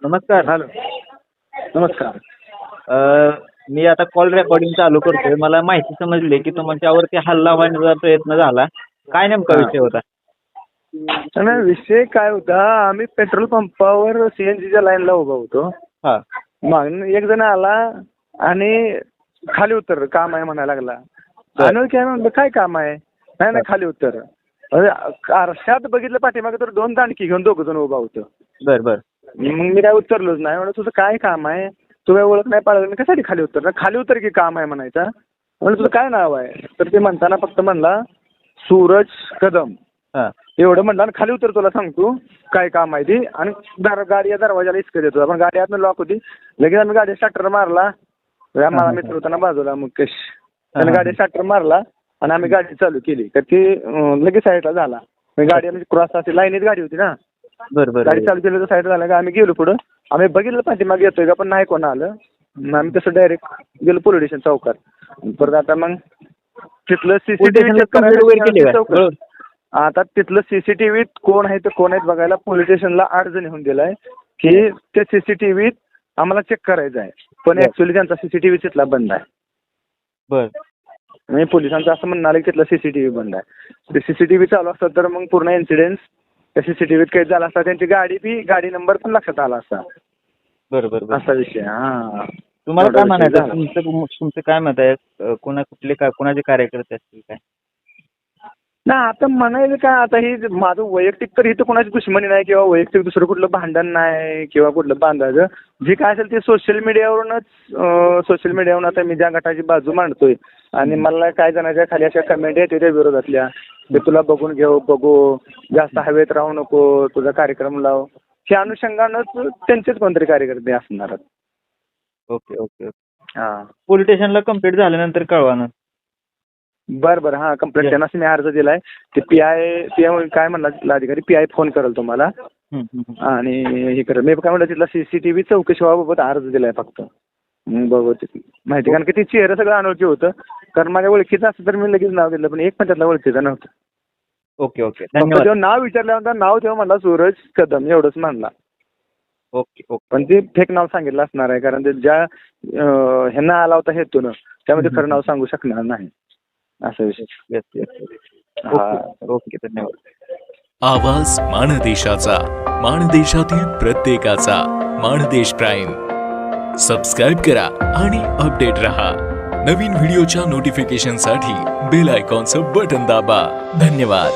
नमस्कार. हॅलो. नमस्कार. मी आता कॉल रेकॉर्डिंग चालू करतोय. मला माहिती समजली की तुमच्यावरती हल्ला होण्याचा प्रयत्न झाला. काय नेमका विषय होता? नाही, विषय काय होता, आम्ही पेट्रोल पंपावर सीएनजीच्या लाईनला उभा होतो. हा. मग एक जण आला आणि खाली उतर, काम आहे म्हणायला लागला. आणि काय म्हणलं, काय काम आहे? नाही नाही, खाली उतर. आरशात बघितलं पाठीमागे तर 2 दांडकी घेऊन 2 जण उभा होतं. बर बर. मग मी काय उतरलोच नाही. म्हणलं तुझं काय काम आहे? तू काय ओळख नाही पाळलं, मी कशासाठी खाली उतर? खाली उतर की काम आहे म्हणायचा. म्हणलं तुझं काय नाव आहे? तर ते म्हणताना फक्त म्हणला सूरज कदम. हा. एवढं म्हणलं आणि खाली उतर, तुला सांगतो काय काम आहे ती. आणि गाडी या दरवाजाला इसकं देतो. आपण गाडी आतनं लॉक होती. लगेच आम्ही गाडी स्टार्टर मारला. मला मित्र होता ना बाजूला, मुकेश. त्याने गाडी स्टार्टर मारला आणि आम्ही गाडी चालू केली. तर ती लगेच साईडला झाला. गाडी म्हणजे क्रॉस अशी लाईनीत गाडी होती ना. बरोबर. गाडी चालू केली तर साईड झाला का आम्ही गेलो पुढं. आम्ही बघितलं पाठीमागे येतोय का, पण नाही कोण आलं. आम्ही तसं डायरेक्ट गेलो पोलीस स्टेशन चौकात. परत आता मग तिथलं सीसीटीव्ही आता तिथलं सीसीटीव्हीत कोण आहे तर कोण आहेत बघायला पोलीस स्टेशनला 8 जण येऊन दिलाय की ते सीसीटीव्हीत आम्हाला चेक करायचं आहे. पण ऍक्च्युअली त्यांचा सीसीटीव्ही तिथला बंद आहे. बर. म्हणजे पोलिसांचं असं म्हणणं आलं की तिथला सीसीटीव्ही बंद आहे. ते सीसीटीव्ही चालू असतात तर मग पूर्ण इन्सिडेन्स त्या सीसीटीव्हीत काही झाला असता. त्यांची गाडी नंबर पण लक्षात आला असता. बरोबर. असा विषय. हा. तुम्हाला काय म्हणायचं, तुमचं काय मत आहे? कोणाचे कार्यकर्ते असतील काय? ना आता म्हणायचं काय, आता ही माझं वैयक्तिक तर इथं कोणाची दुश्मनी नाही किंवा वैयक्तिक दुसरं कुठलं भांडण नाही किंवा कुठलं बांधायचं. जे काय असेल ते सोशल मीडियावरून आता मी ज्या गटाची बाजू मांडतोय आणि मला काय जणांच्या खाली अशा कमेंट येते त्या विरोधातल्या, ते तुला बघून बघू, जास्त हवेत राहू नको, तुझा कार्यक्रम लाव, त्या अनुषंगानंच त्यांचेच कोणतरी कार्यकर्ते असणार. Okay okay. हां. पोलीस स्टेशनला कंप्लीट झाल्यानंतर कळवा ना. बरं. हां, कंप्लेंट त्यांना मी अर्ज दिलाय. ते पीआय काय म्हणला अधिकारी, पीआय फोन करेल तुम्हाला आणि हे करेल. मी काय म्हणलं तिथला सीसीटीव्ही चौकशी व्हाबाबत अर्ज दिलाय फक्त. बघू माहिती, कारण की ते चेहरा सगळं अनोळखी होतं. कारण माझ्या ओळखीचं असतं तर मी लगेच नाव दिलं, पण एक पण त्यातला ओळखीचं नव्हतं. Okay okay. तेव्हा नाव विचारल्यानंतर नाव तेव्हा म्हणला सूरज कदम एवढंच म्हणला. Okay okay. पण ते फेक नाव सांगितलं असणार आहे, कारण ते ज्या ह्यांना आला होता हेतून त्यामध्ये खरं नाव सांगू शकणार नाही. असा विषय. ओके. धन्यवाद. आवाज माणदेशाचा, माणदेशातील प्रत्येकाचा. माणदेश प्राईम सबस्क्राईब करा आणि अपडेट रहा. नवीन व्हिडिओच्या नोटिफिकेशनसाठी बेल आयकॉनचं बटन दाबा. धन्यवाद.